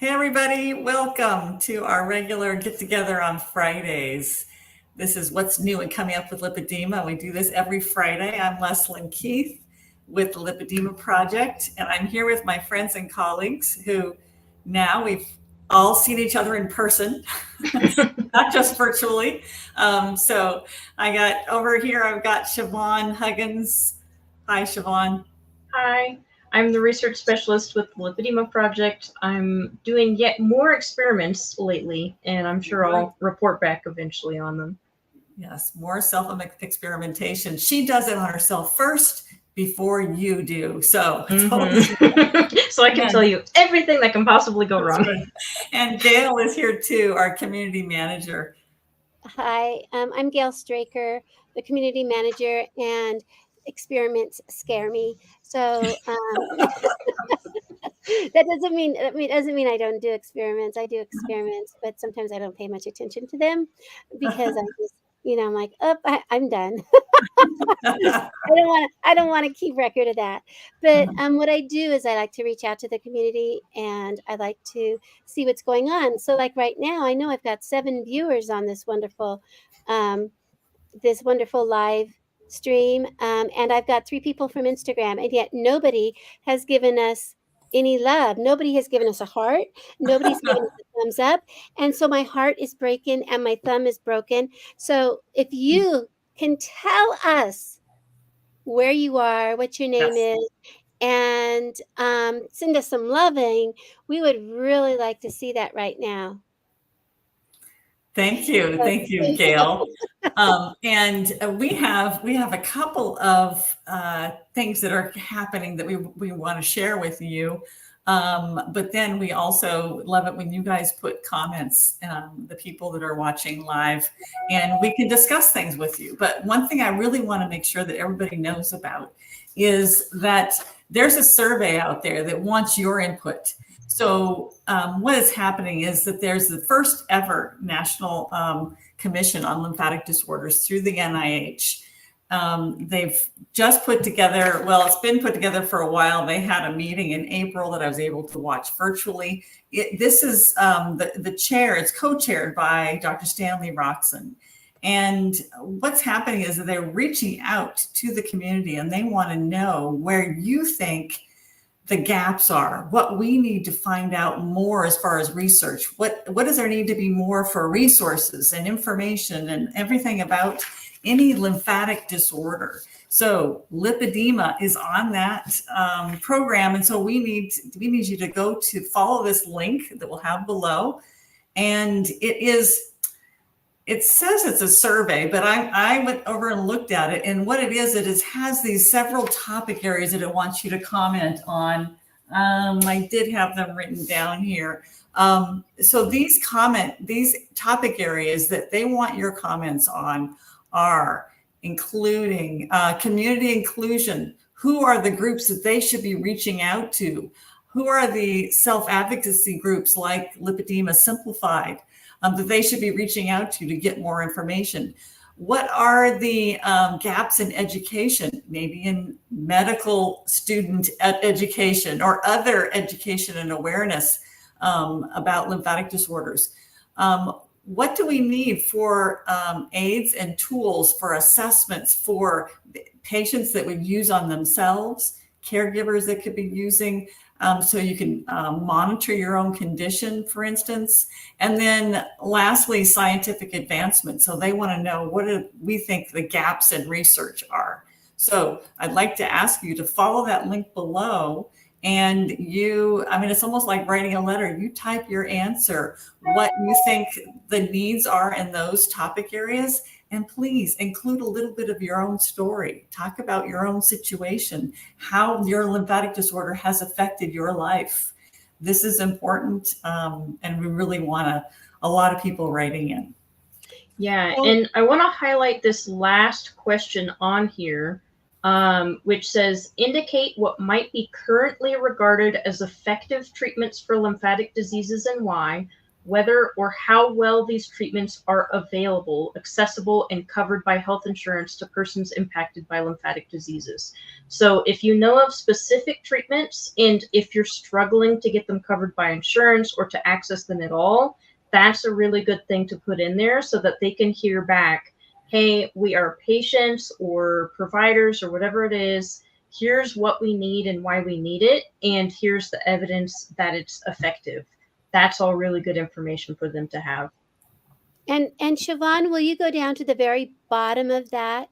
Hey everybody, welcome to our regular get together on Fridays. This is what's new and coming up with lipedema. We do this every Friday. I'm Leslie Keith with the Lipedema Project, and I'm here with my friends and colleagues who now we've all seen each other in person, not just virtually. So I got over here, I've got Siobhan Huggins. Hi, Siobhan. Hi, I'm the research specialist with the Lipedema Project. I'm doing yet more experiments lately, and I'm sure I'll report back eventually on them. Yes, more self-experimentation. She does it on herself first before you do. So, so I can tell you everything that can possibly go wrong. Right. And Gail is here too, our community manager. Hi, I'm Gail Straker, the community manager, and experiments scare me. So that doesn't mean I don't do experiments. I do experiments, but sometimes I don't pay much attention to them because I just, I'm like, oh, I'm done. I don't want to keep record of that. But what I do is I like to reach out to the community and I like to see what's going on. So like right now, I know I've got 7 viewers on this wonderful live stream. And I've got 3 people from Instagram, and yet nobody has given us any love. Nobody has given us a heart. Nobody's given us a thumbs up. And so my heart is breaking and my thumb is broken. So if you can tell us where you are, what your name is, and send us some loving, we would really like to see that right now. Thank you, Gail. And we have a couple of things that are happening that we want to share with you. But then we also love it when you guys put comments, the people that are watching live, and we can discuss things with you. But one thing I really want to make sure that everybody knows about is that there's a survey out there that wants your input. So what is happening is that there's the first ever National Commission on Lymphatic Disorders through the NIH. They've just put together, well, it's been put together for a while. They had a meeting in April that I was able to watch virtually. This is the chair, it's co-chaired by Dr. Stanley Roxon. And what's happening is that they're reaching out to the community and they want to know where you think the gaps are, what we need to find out more as far as research. What does there need to be more for resources and information and everything about any lymphatic disorder? So lipedema is on that program. And so we need you to go to follow this link that we'll have below. And it says it's a survey, but I went over and looked at it, and what it has these several topic areas that it wants you to comment on. I did have them written down here. So these topic areas that they want your comments on are including community inclusion. Who are the groups that they should be reaching out to? Who are the self-advocacy groups like Lipedema Simplified that they should be reaching out to get more information? What are the gaps in education, maybe in medical student education or other education and awareness about lymphatic disorders? What do we need for aids and tools for assessments for patients that would use on themselves, caregivers that could be using, so you can monitor your own condition, for instance. And then lastly, scientific advancement. So they want to know what do we think the gaps in research are. So I'd like to ask you to follow that link below. And it's almost like writing a letter. You type your answer, what you think the needs are in those topic areas. And please include a little bit of your own story. Talk about your own situation, how your lymphatic disorder has affected your life. This is important, and we really want a lot of people writing in. Yeah, and I want to highlight this last question on here, which says, indicate what might be currently regarded as effective treatments for lymphatic diseases and why. whether or how well these treatments are available, accessible, and covered by health insurance to persons impacted by lymphatic diseases. So if you know of specific treatments, and if you're struggling to get them covered by insurance or to access them at all, that's a really good thing to put in there so that they can hear back, hey, we are patients or providers or whatever it is. Here's what we need and why we need it, and here's the evidence that it's effective. That's all really good information for them to have. And Siobhan, will you go down to the very bottom of that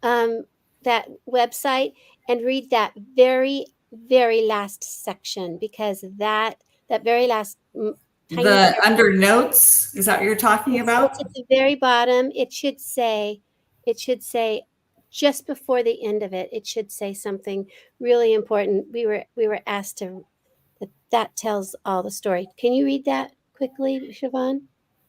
that website and read that very, very last section, because that very last tiny The under notes, is that what you're talking about? It's at the very bottom. It should say just before the end of it, it should say something really important. We were asked to, that tells all the story. Can you read that quickly, Siobhan?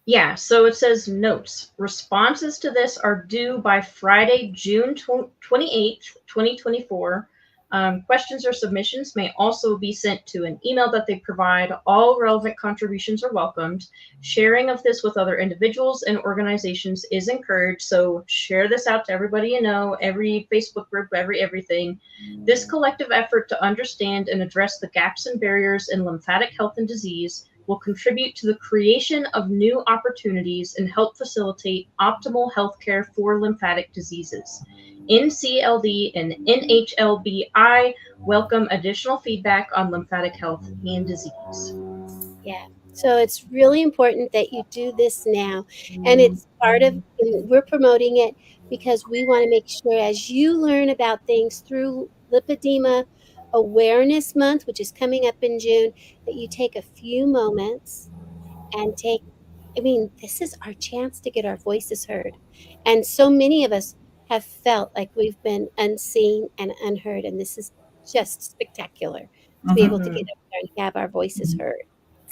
Yeah, so it says notes. Responses to this are due by Friday, June 28th, 2024. Questions or submissions may also be sent to an email that they provide. All relevant contributions are welcomed. Sharing of this with other individuals and organizations is encouraged. So share this out to everybody you know, every Facebook group, everything. This collective effort to understand and address the gaps and barriers in lymphatic health and disease will contribute to the creation of new opportunities and help facilitate optimal healthcare for lymphatic diseases. NCLD and NHLBI welcome additional feedback on lymphatic health and disease. Yeah. So it's really important that you do this now. And it's part of, we're promoting it because we want to make sure as you learn about things through Lipedema Awareness Month, which is coming up in June, that you take a few moments and this is our chance to get our voices heard. And so many of us have felt like we've been unseen and unheard. And this is just spectacular to be able to get up there and have our voices heard.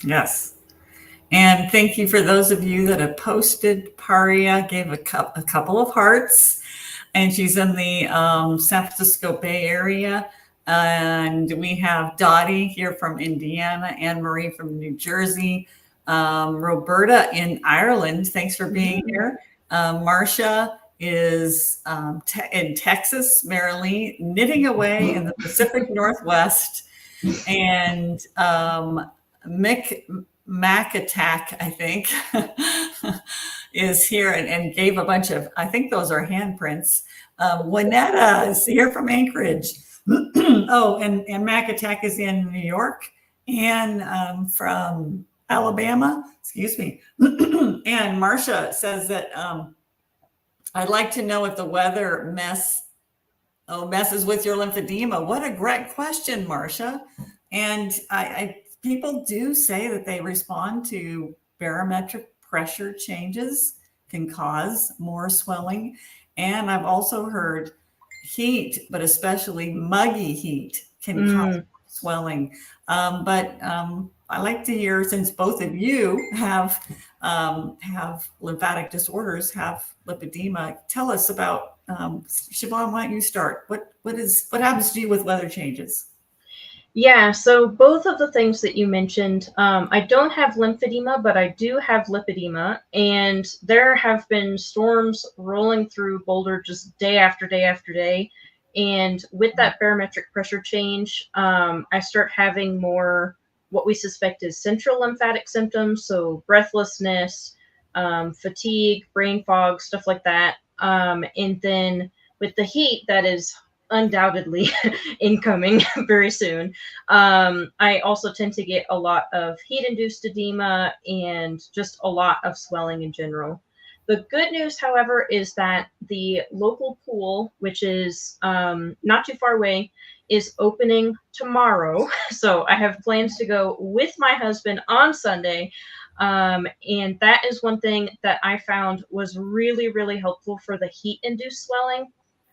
Yes. And thank you for those of you that have posted. Paria gave a couple of hearts, and she's in the San Francisco Bay Area. And we have Dottie here from Indiana, Anne Marie from New Jersey, Roberta in Ireland. Thanks for being here. Marcia is in Texas, Marilee, knitting away in the Pacific Northwest. And Mick Mac Attack, I think, is here and gave a bunch of, I think those are handprints. Juanetta is here from Anchorage. Oh, and Mac Attack is in New York, and from Alabama, excuse me. And Marcia says that I'd like to know if the weather messes with your lymphedema. What a great question, Marcia. And people do say that they respond to barometric pressure changes can cause more swelling. And I've also heard heat, but especially muggy heat, can cause swelling. But I like to hear, since both of you have lymphatic disorders, have lipedema, tell us about, Siobhan, why don't you start? What happens to you with weather changes? Yeah, so both of the things that you mentioned, I don't have lymphedema, but I do have lipedema, and there have been storms rolling through Boulder just day after day after day. And with that barometric pressure change, I start having more what we suspect is central lymphatic symptoms, so breathlessness, fatigue, brain fog, stuff like that. And then with the heat, that is undoubtedly incoming very soon. I also tend to get a lot of heat-induced edema and just a lot of swelling in general. The good news, however, is that the local pool, which is not too far away, is opening tomorrow. So I have plans to go with my husband on Sunday. And that is one thing that I found was really, really helpful for the heat-induced swelling.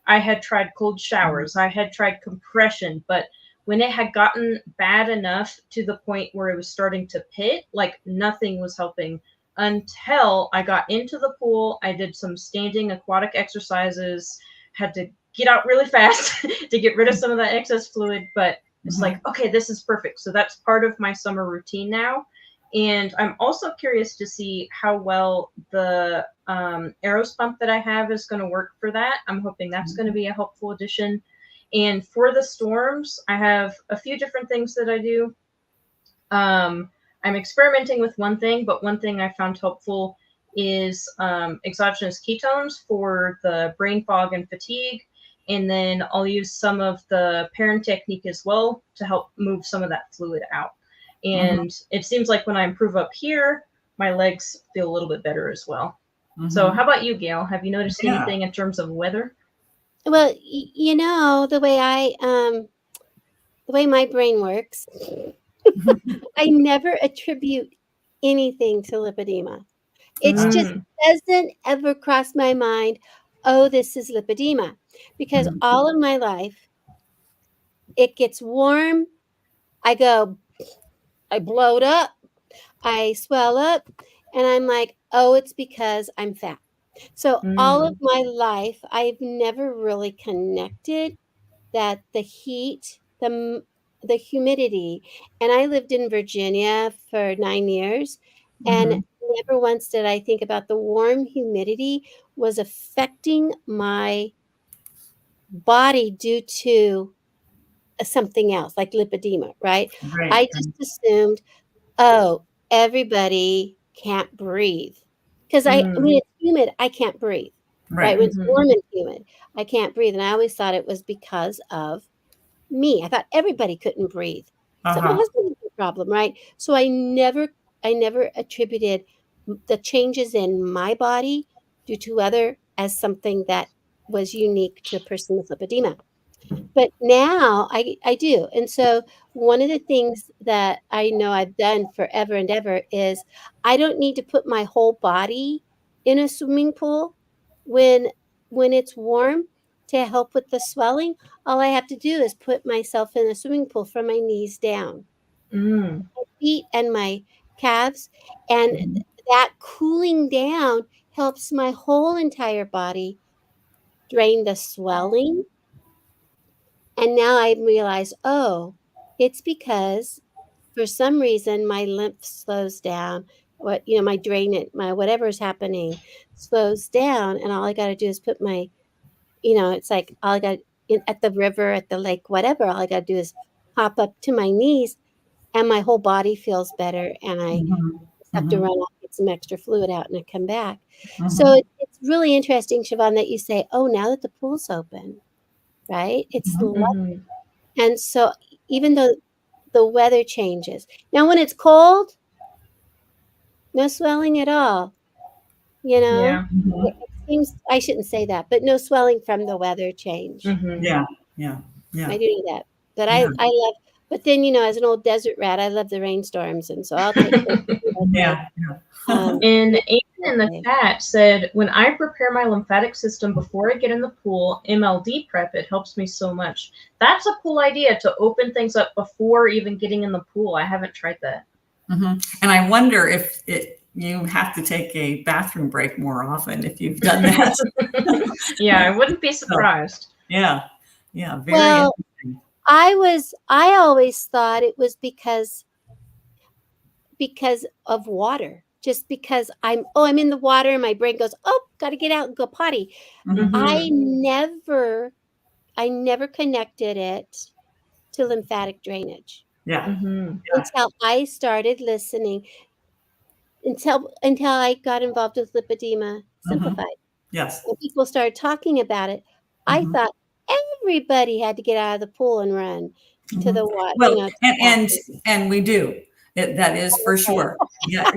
I had tried cold showers, I had tried compression, but when it had gotten bad enough to the point where it was starting to pit, like nothing was helping until I got into the pool. I did some standing aquatic exercises, had to get out really fast to get rid of some of that excess fluid, but it's like, okay, this is perfect. So that's part of my summer routine now. And I'm also curious to see how well the Aeros pump that I have is going to work for that. I'm hoping that's going to be a helpful addition. And for the storms, I have a few different things that I do. I'm experimenting with one thing, but one thing I found helpful is exogenous ketones for the brain fog and fatigue. And then I'll use some of the parent technique as well to help move some of that fluid out. And it seems like when I improve up here, my legs feel a little bit better as well. So how about you, Gail? Have you noticed anything in terms of weather? Well, you know, the way my brain works, I never attribute anything to lipedema. It's just doesn't ever cross my mind, oh, this is lipedema. Because all of my life, it gets warm, I bloat up, I swell up, and I'm like, oh, it's because I'm fat. So all of my life, I've never really connected that the heat, the humidity, and I lived in Virginia for 9 years, and never once did I think about the warm humidity was affecting my body due to something else, like lipedema, right? I just assumed, oh, everybody can't breathe. Because I mean, it's humid, I can't breathe, right? When it's warm and humid, I can't breathe. And I always thought it was because of me. I thought everybody couldn't breathe. So my husband had a problem, right? So I never attributed the changes in my body due to other as something that was unique to a person with lipedema. But now I do. And so one of the things that I know I've done forever and ever is I don't need to put my whole body in a swimming pool when it's warm to help with the swelling. All I have to do is put myself in a swimming pool from my knees down. My feet and my calves, and that cooling down helps my whole entire body drain the swelling. And now I realize, oh, it's because for some reason my lymph slows down. My drainage, my whatever is happening slows down. And all I got to do is put my, it's like all I got at the river, at the lake, whatever. All I got to do is hop up to my knees and my whole body feels better. And I just have to run off, get some extra fluid out, and I come back. So it's really interesting, Siobhan, that you say, oh, now that the pool's open, right? It's lovely. And so even though the weather changes, now when it's cold, no swelling at all, Yeah. It seems, I shouldn't say that, but no swelling from the weather change. Yeah. I do that. But I love, but then, as an old desert rat, I love the rainstorms. And so I'll take those. And Aiden in the chat said, when I prepare my lymphatic system before I get in the pool, MLD prep, it helps me so much. That's a cool idea, to open things up before even getting in the pool. I haven't tried that. And I wonder if you have to take a bathroom break more often if you've done that. Yeah, I wouldn't be surprised. Yeah. Very interesting. I always thought it was because of water, just because I'm in the water and my brain goes, oh, got to get out and go potty. I never connected it to lymphatic drainage. Until I started listening, until I got involved with Lipedema Simplified. Yes. When people started talking about it, I thought everybody had to get out of the pool and run to the water. Well, and we do. That is for sure. Yeah.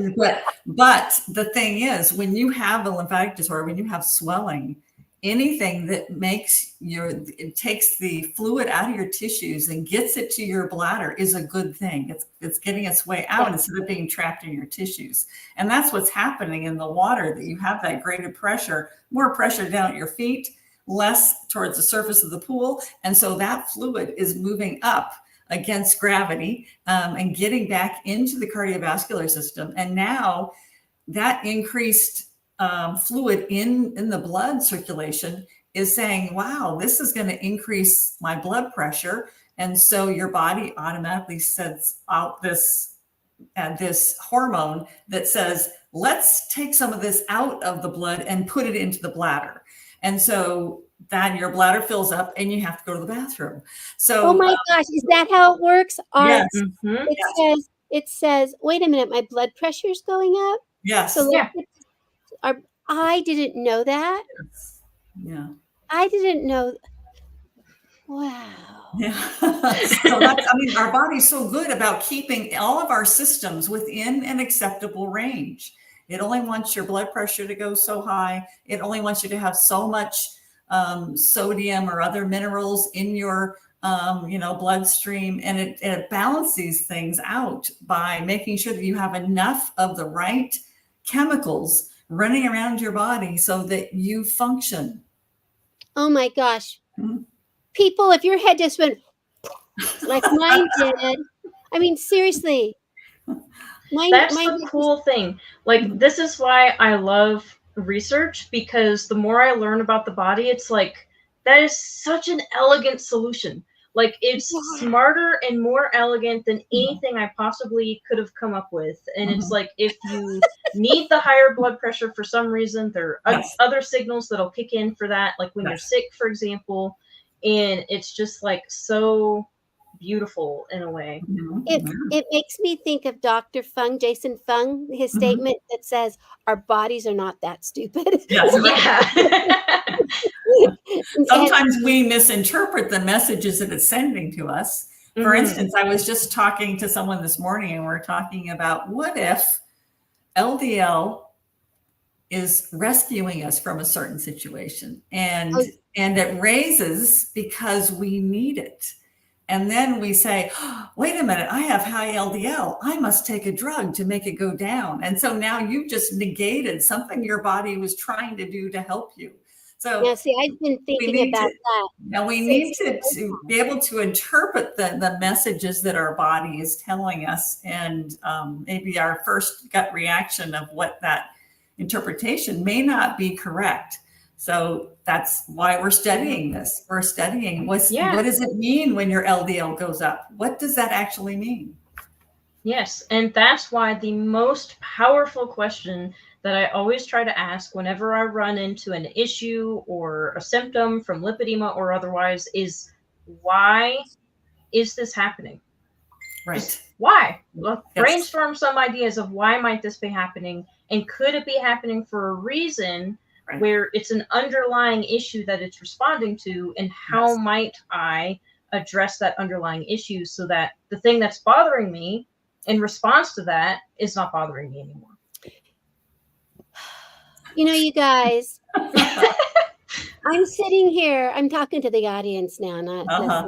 But the thing is, when you have a lymphatic disorder, when you have swelling, anything that it takes the fluid out of your tissues and gets it to your bladder is a good thing. It's getting its way out instead of being trapped in your tissues. And that's what's happening in the water, that you have that greater pressure, more pressure down at your feet, less towards the surface of the pool. And so that fluid is moving up against gravity and getting back into the cardiovascular system. And now that increased fluid in the blood circulation is saying, wow, this is going to increase my blood pressure. And so your body automatically sends out this this hormone that says, let's take some of this out of the blood and put it into the bladder. And so then your bladder fills up and you have to go to the bathroom. So, oh my gosh, is that how it works? yes, It says, wait a minute, my blood pressure's going up. yes, So Yeah. I didn't know that. yeah. I didn't know. Wow. Yeah. So that's, I mean, our body's so good about keeping all of our systems within an acceptable range. It only wants your blood pressure to go so high. It only wants you to have so much sodium or other minerals in your bloodstream, and it balances these things out by making sure that you have enough of the right chemicals running around your body so that you function. Oh my gosh. Mhm. People, if your head just went like mine did, I mean, seriously. That's the cool thing. Like, this is why I love research, because the more I learn about the body, it's like, that is such an elegant solution. Like, it's smarter and more elegant than anything I possibly could have come up with. And it's like, if you need the higher blood pressure for some reason, there are other signals that'll kick in for that, like when you're sick, for example. And it's just like so beautiful in a way. It makes me think of Dr. Fung, Jason Fung, his statement that says our bodies are not that stupid. Yes, Yeah. Sometimes we misinterpret the messages that it's sending to us. For instance, I was just talking to someone this morning, and we're talking about, what if LDL is rescuing us from a certain situation, and it raises because we need it. And then we say, oh, wait a minute, I have high LDL. I must take a drug to make it go down. And so now you've just negated something your body was trying to do to help you. So yeah, see, I've been thinking about that. Now we need to be able to interpret the messages that our body is telling us, and maybe our first gut reaction of what that interpretation may not be correct. So that's why we're studying this. We're studying what does it mean when your LDL goes up? What does that actually mean? Yes, and that's why the most powerful question that I always try to ask whenever I run into an issue or a symptom from lipedema or otherwise is, why is this happening? Right. Just why? Brainstorm some ideas of why might this be happening, and could it be happening for a reason where it's an underlying issue that it's responding to, and how might I address that underlying issue so that the thing that's bothering me in response to that is not bothering me anymore. You know, you guys, I'm sitting here, I'm talking to the audience now, not I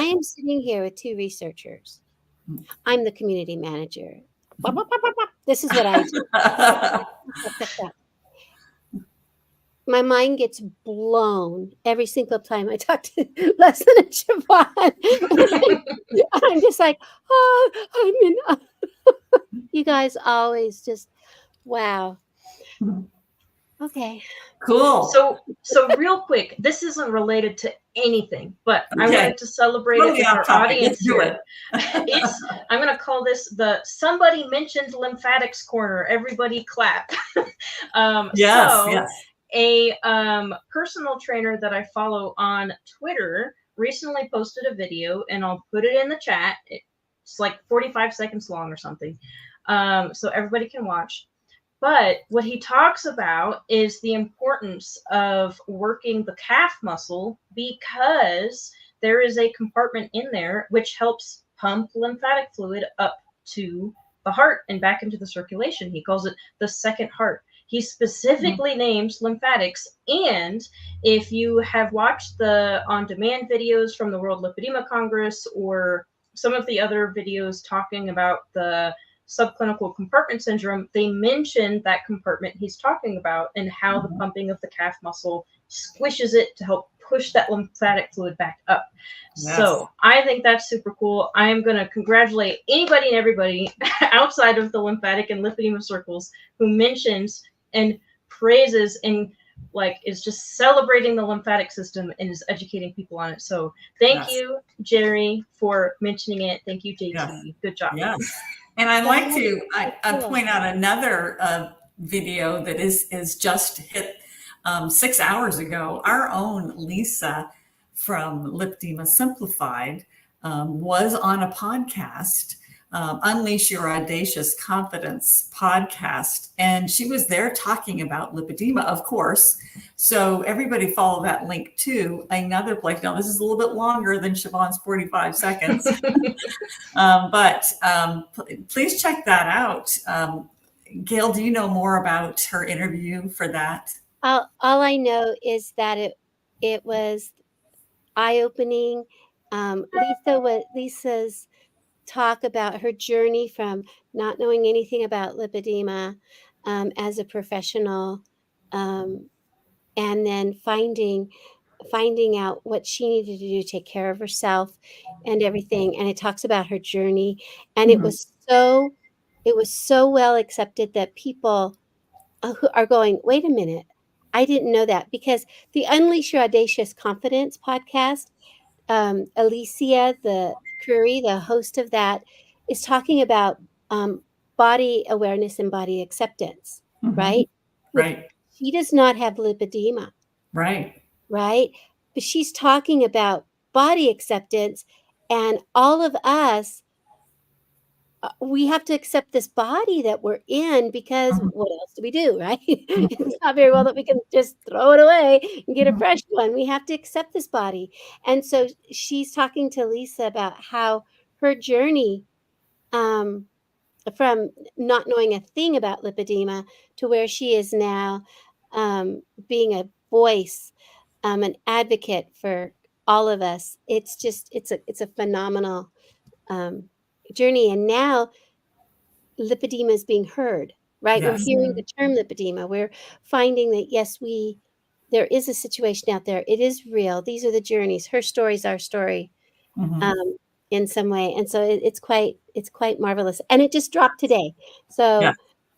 am sitting here with two researchers. I'm the community manager. This is what I do. My mind gets blown every single time I talk to Leslie and Siobhan. I'm just like, oh, you guys always just, wow. Okay. Cool. So real quick, this isn't related to anything, but I wanted to celebrate it with our audience here. I'm going to call this the Somebody Mentioned Lymphatics Corner. Everybody clap. A personal trainer that I follow on Twitter recently posted a video, and I'll put it in the chat. It's like 45 seconds long or something, so everybody can watch. But what he talks about is the importance of working the calf muscle, because there is a compartment in there which helps pump lymphatic fluid up to the heart and back into the circulation. He calls it the second heart. He specifically names lymphatics. And if you have watched the on-demand videos from the World Lipedema Congress, or some of the other videos talking about the subclinical compartment syndrome, they mention that compartment he's talking about, and how the pumping of the calf muscle squishes it to help push that lymphatic fluid back up. So I think that's super cool. I am going to congratulate anybody and everybody outside of the lymphatic and lipedema circles who mentions and praises and is just celebrating the lymphatic system and is educating people on it. So thank you, Jerry, for mentioning it. Thank you, JT. Good job. Yes. And I'd like That to is so cool. point out another video that is just hit 6 hours ago. Our own Lisa from Lipedema Simplified was on a podcast, Unleash Your Audacious Confidence podcast. And she was there talking about lipedema, of course. So everybody follow that link to another place. Now, this is a little bit longer than Siobhan's 45 seconds, but please check that out. Gail, do you know more about her interview for that? All I know is that it was eye-opening. Lisa's talk about her journey from not knowing anything about lipedema as a professional, and then finding out what she needed to do to take care of herself and everything. And it talks about her journey, and Mm-hmm. it was so well accepted that people who are going, wait a minute, I didn't know that, because the Unleash Your Audacious Confidence podcast, Alicia Curry, the host of that, is talking about body awareness and body acceptance, Mm-hmm. right? Right. She does not have lipedema. Right. Right? But she's talking about body acceptance, and all of us, we have to accept this body that we're in, because what else do we do, right? It's not very well that we can just throw it away and get a fresh one. We have to accept this body. And so she's talking to Lisa about how her journey from not knowing a thing about lipedema to where she is now, being a voice, an advocate for all of us. It's a phenomenal journey. And now lipedema is being heard, right? Yes. We're hearing the term lipedema. We're finding that, yes, there is a situation out there. It is real. These are the journeys. Her story is our story, in some way. And so it's quite marvelous. And it just dropped today. So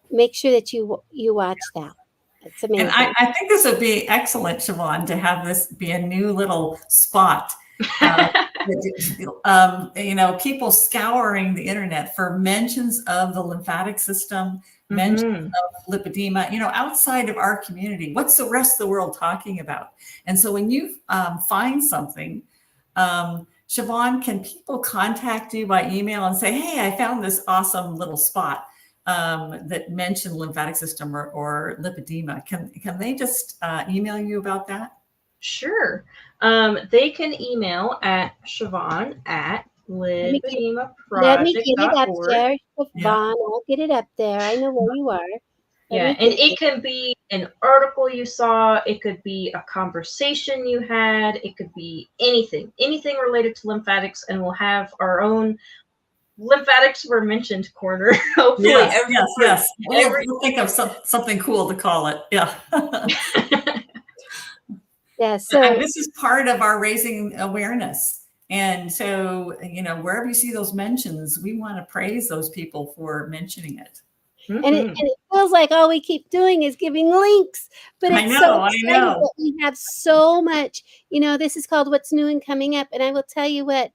make sure that you watch that. It's amazing. And I think this would be excellent, Siobhan, to have this be a new little spot. People scouring the internet for mentions of the lymphatic system, mentions of lipedema, outside of our community. What's the rest of the world talking about? And so when you find something, Siobhan, can people contact you by email and say, hey, I found this awesome little spot that mentioned lymphatic system or lipedema? Can they just email you about that? Sure. They can email at Siobhan at lipedemaproject.org. Let me get it up there, Siobhan. I'll get it up there. I know where you are. And it can be an article you saw. It could be a conversation you had. It could be anything related to lymphatics, and we'll have our own lymphatics were mentioned corner. Hopefully, yes. We'll think of something cool to call it. Yeah. Yeah. So this is part of our raising awareness. And so, wherever you see those mentions, we want to praise those people for mentioning it. And it feels like all we keep doing is giving links, but it's so exciting that we have so much. This is called What's New and Coming Up, and I will tell you what,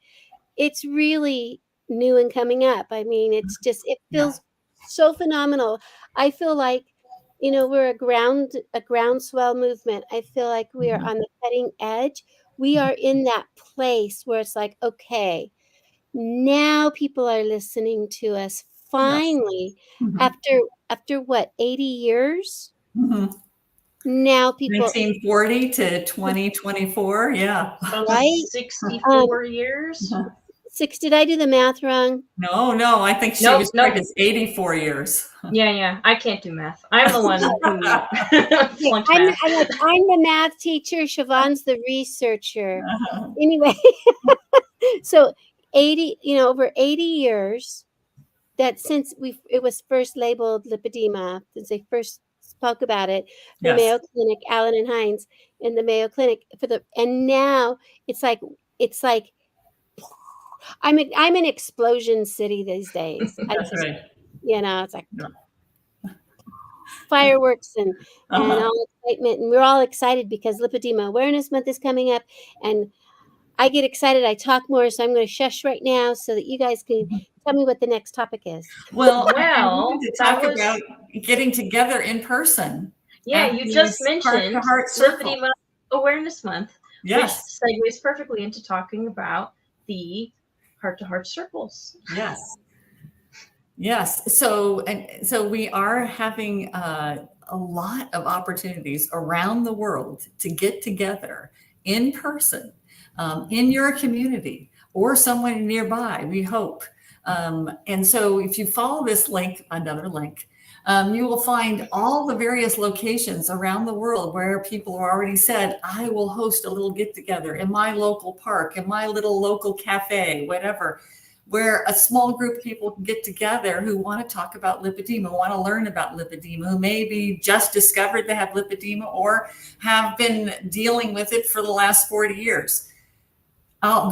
it's really new and coming up. I mean, it feels so phenomenal. I feel like, we're a groundswell movement. I feel like we are on the cutting edge. We are in that place where it's like, okay, now people are listening to us finally. After what, 80 years? Now people 1940 to 2024, right? 64 years. Did I do the math wrong? No, I think she was right. It's 84 years. Yeah. I can't do math. I'm the one who I'm the math teacher. Siobhan's the researcher. Anyway, so 80, over 80 years that since it was first labeled lipedema, since they first spoke about it, the Mayo Clinic, Allen and Hines in the Mayo Clinic and now it's like I'm an explosion city these days. That's right. It's like fireworks and all excitement, and we're all excited because Lipedema Awareness Month is coming up, and I get excited. I talk more, so I'm going to shush right now so that you guys can tell me what the next topic is. Well, I Well, wanted to that talk was about getting together in person yeah. at You just these mentioned heart-to-heart circles. Lipedema Awareness Month, which Yes, segues perfectly into talking about the heart-to-heart circles. yes, yes. So we are having a lot of opportunities around the world to get together in person, in your community or someone nearby, we hope. And so if you follow this link, another link, you will find all the various locations around the world where people have already said, I will host a little get together in my local park, in my little local cafe, whatever, where a small group of people can get together who want to talk about lipedema, want to learn about lipedema, who maybe just discovered they have lipedema or have been dealing with it for the last 40 years.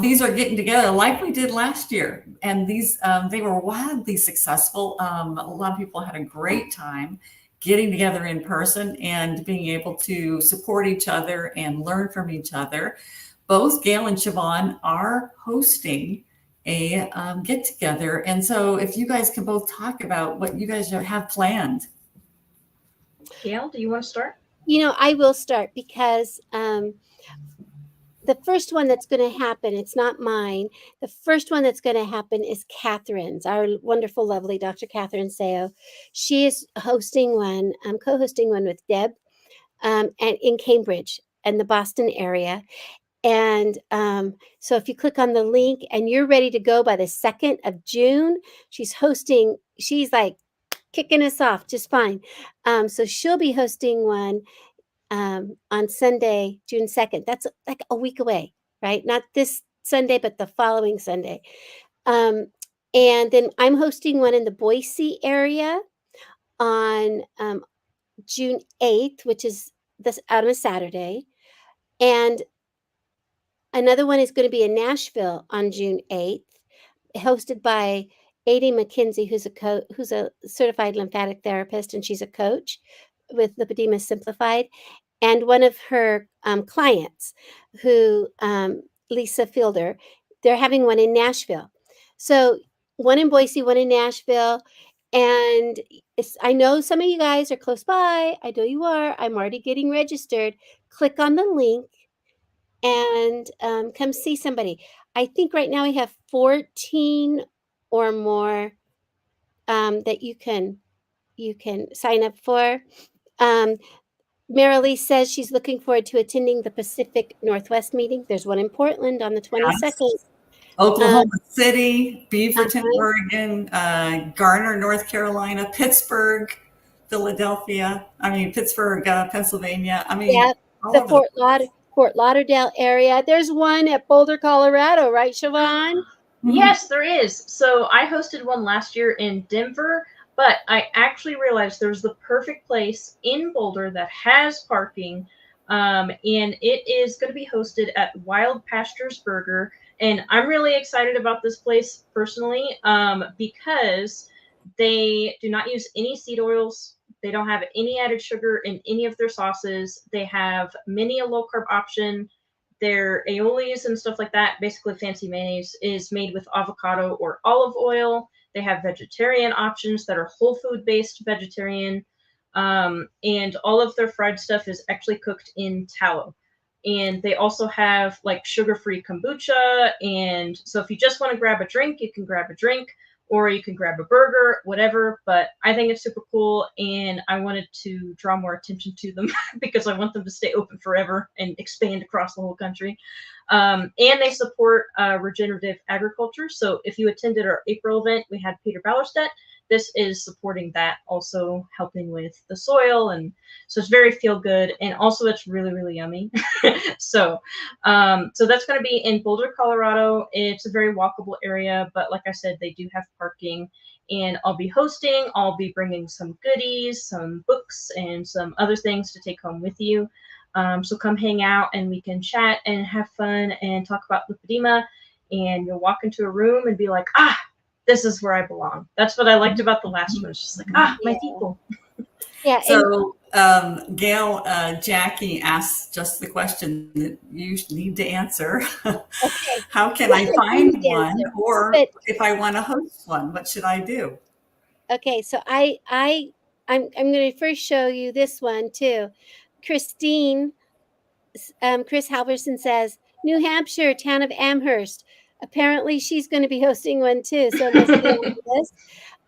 These are getting together like we did last year, and these they were wildly successful. A lot of people had a great time getting together in person and being able to support each other and learn from each other. Both Gail and Siobhan are hosting a get together, and so if you guys can both talk about what you guys have planned. Gail, do you want to start? I will start because the first one that's going to happen, it's not mine. The first one that's going to happen is Catherine's, our wonderful, lovely Dr. Catherine Seo. She is hosting one, co-hosting one with Deb, and in Cambridge and the Boston area. And so if you click on the link and you're ready to go by the 2nd of June, she's like kicking us off just fine. So she'll be hosting one on Sunday, June 2nd. That's like a week away, right? Not this Sunday, but the following Sunday. And then I'm hosting one in the Boise area on June 8th, which is this out on a Saturday. And another one is going to be in Nashville on June 8th, hosted by Adi McKenzie, who's a certified lymphatic therapist, and she's a coach with Lipedema Simplified. And one of her clients, who Lisa Fielder, they're having one in Nashville. So one in Boise, one in Nashville. And I know some of you guys are close by. I know you are. I'm already getting registered. Click on the link and come see somebody. I think right now we have 14 or more that you can sign up for. Marilee says she's looking forward to attending the Pacific Northwest meeting. There's one in Portland on the 22nd. Oklahoma City, Beaverton, Oregon, Garner, North Carolina, Pittsburgh, Philadelphia. Pittsburgh, Pennsylvania. Yeah, the Fort Lauderdale area. There's one at Boulder, Colorado, right, Siobhan? Yes, there is. So I hosted one last year in Denver, but I actually realized there's the perfect place in Boulder that has parking, and it is going to be hosted at Wild Pastures Burger. And I'm really excited about this place personally, because they do not use any seed oils. They don't have any added sugar in any of their sauces. They have many a low carb option. Their aiolis and stuff like that, basically fancy mayonnaise, is made with avocado or olive oil. They have vegetarian options that are whole food based vegetarian. And all of their fried stuff is actually cooked in tallow. And they also have like sugar-free kombucha. And so if you just want to grab a drink, you can grab a drink, or you can grab a burger, whatever. But I think it's super cool, and I wanted to draw more attention to them because I want them to stay open forever and expand across the whole country. And they support regenerative agriculture. So if you attended our April event, we had Peter Ballerstedt. This is supporting that, also helping with the soil. And so it's very feel good. And also it's really, really yummy. So that's going to be in Boulder, Colorado. It's a very walkable area, but like I said, they do have parking, and I'll be hosting. I'll be bringing some goodies, some books, and some other things to take home with you. So come hang out and we can chat and have fun and talk about lipedema, and you'll walk into a room and be like, this is where I belong. That's what I liked about the last one. It's just like, my people. Yeah. So Gail, Jackie asked just the question that you need to answer. Okay. How can I You need find to one? answer. Or But if I want to host one, what should I do? okay, so I'm going to first show you this one too. Christine, Chris Halverson says, New Hampshire, town of Amherst. Apparently, she's going to be hosting one too, so it must be on the list.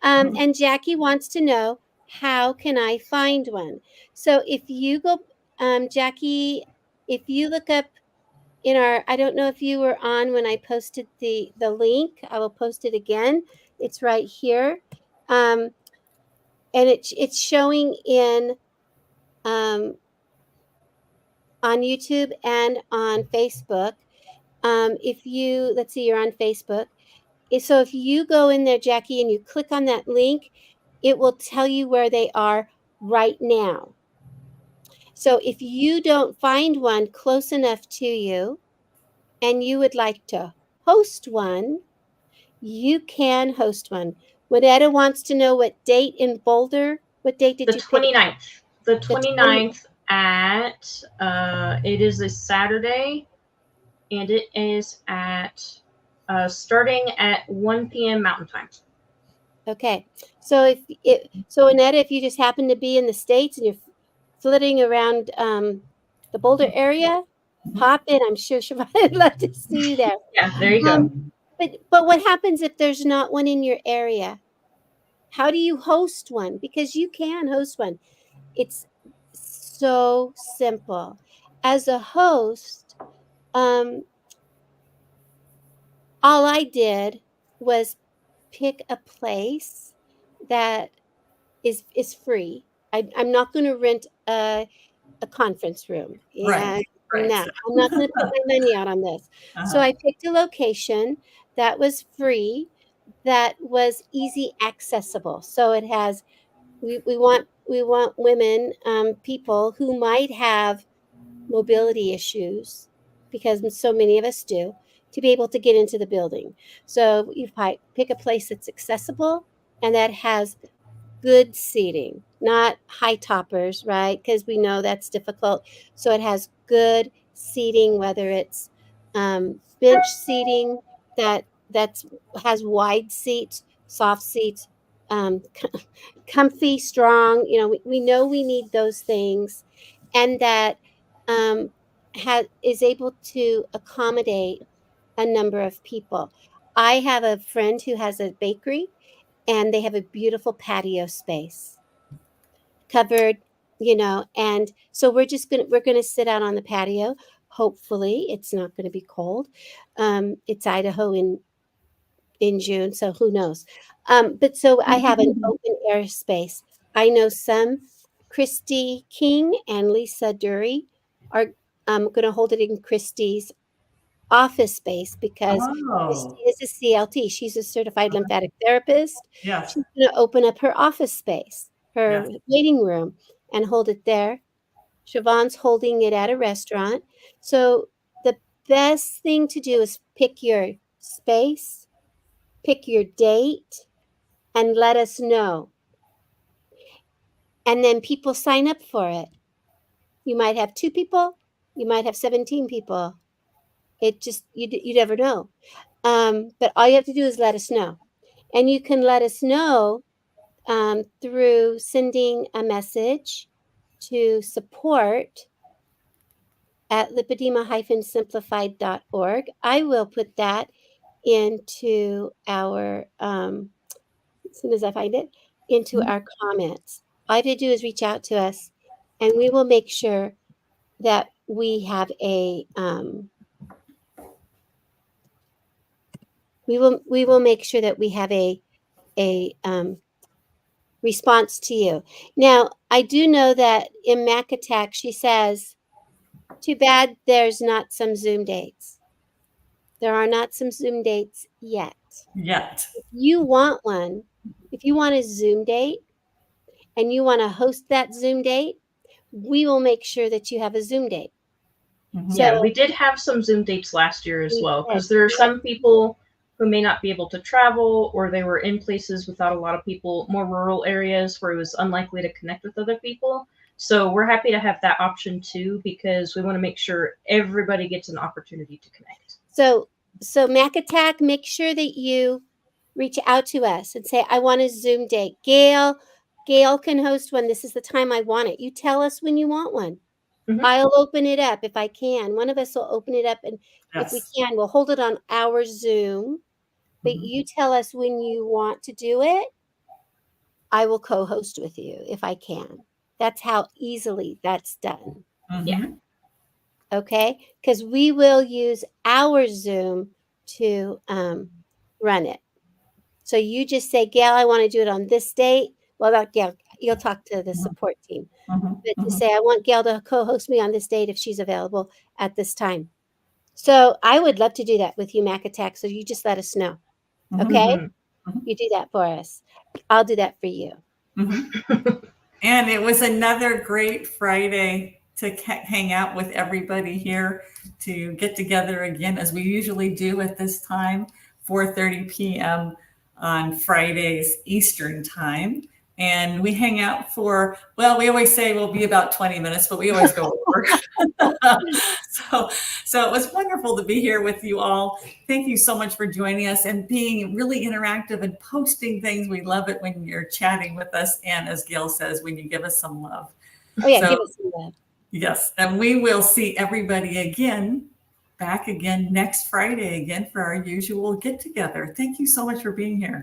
And Jackie wants to know, how can I find one? So if you go, Jackie, if you look up in our, I don't know if you were on when I posted the link. I will post it again. It's right here. And it's showing in on YouTube and on Facebook. If you, let's see, you're on Facebook. So if you go in there, Jackie, and you click on that link, it will tell you where they are right now. So if you don't find one close enough to you and you would like to host one, you can host one. Wanetta wants to know what date in Boulder. What date did The you pick? 29th. The The 29th at, it is a Saturday, and it is at, starting at 1 p.m. Mountain Time. Okay. So so Annette, if you just happen to be in the States and you're flitting around the Boulder area, pop in. I'm sure Siobhan would love to see you there. Yeah, there you go. But what happens if there's not one in your area? How do you host one? Because you can host one. It's so simple. As a host, all I did was pick a place that is free. I'm not going to rent a conference room. Right. Right. No, I'm not going to put my money out on this. So I picked a location that was free, that was easy accessible. So it has, we want women, people who might have mobility issues, because so many of us do, to be able to get into the building. So you pick a place that's accessible and that has good seating, not high toppers, right? Because we know that's difficult. So it has good seating, whether it's bench seating that has wide seats, soft seats, um, comfy, strong. You know, we know we need those things, and that um, is able to accommodate a number of people. I have a friend who has a bakery, and they have a beautiful patio space covered, and so we're gonna sit out on the patio. Hopefully it's not going to be cold. It's Idaho in June, so who knows. But so I have an open air space. I know some, Christy King and Lisa Dury, are going to hold it in Christy's office space, because Christy Oh, is a CLT. She's a certified lymphatic therapist. yes. She's going to open up her office space, her Yes. waiting room, and hold it there. Siobhan's holding it at a restaurant. So the best thing to do is pick your space, pick your date, and let us know. And then people sign up for it. You might have 2 people, you might have 17 people. It just, you never know. But all you have to do is let us know. And you can let us know through sending a message to support@lipedema-simplified.org. I will put that into our, as soon as I find it, into our comments. All you have to do is reach out to us, and we will make sure that we have a, we will make sure that we have a response to you. Now, I do know that in Mac Attack, she says, too bad there's not some Zoom dates. There are not some Zoom dates yet. Yet. If you want one, if you want a Zoom date and you want to host that Zoom date, we will make sure that you have a Zoom date. So Yeah, we did have some Zoom dates last year as we well, did. because there are some people who may not be able to travel, or they were in places without a lot of people, more rural areas where it was unlikely to connect with other people. So we're happy to have that option too, because we want to make sure everybody gets an opportunity to connect. So Mac Attack, make sure that you reach out to us and say, I want a Zoom date. Gail can host one. This is the time I want it. You tell us when you want one. Mhm. I'll open it up if I can. One of us will open it up, and if we Yes. can, we'll hold it on our Zoom. But Mhm. you tell us when you want to do it. I will co-host with you if I can. That's how easily that's done. Yeah. Mhm. Okay? Because we will use our Zoom to run it. So you just say, Gail, I want to do it on this date. Well, not Gail, you'll talk to the Mhm. support team. Mhm. But to Mhm. say, I want Gail to co-host me on this date if she's available at this time. So I would love to do that with you, Mac Attack. So you just let us know. Mhm. Okay? Mhm. You do that for us. I'll do that for you. Mhm. And it was another great Friday to hang out with everybody here, to get together again as we usually do at this time, 4:30 p.m. on Fridays Eastern time. And we hang out for, well, we always say we'll be about 20 minutes, but we always go over. So it was wonderful to be here with you all. Thank you so much for joining us and being really interactive and posting things. We love it when you're chatting with us. And as Gail says, when you give us some love. Oh, yeah, So, give us some love. yes. And we will see everybody back again next Friday again for our usual get together. Thank you so much for being here.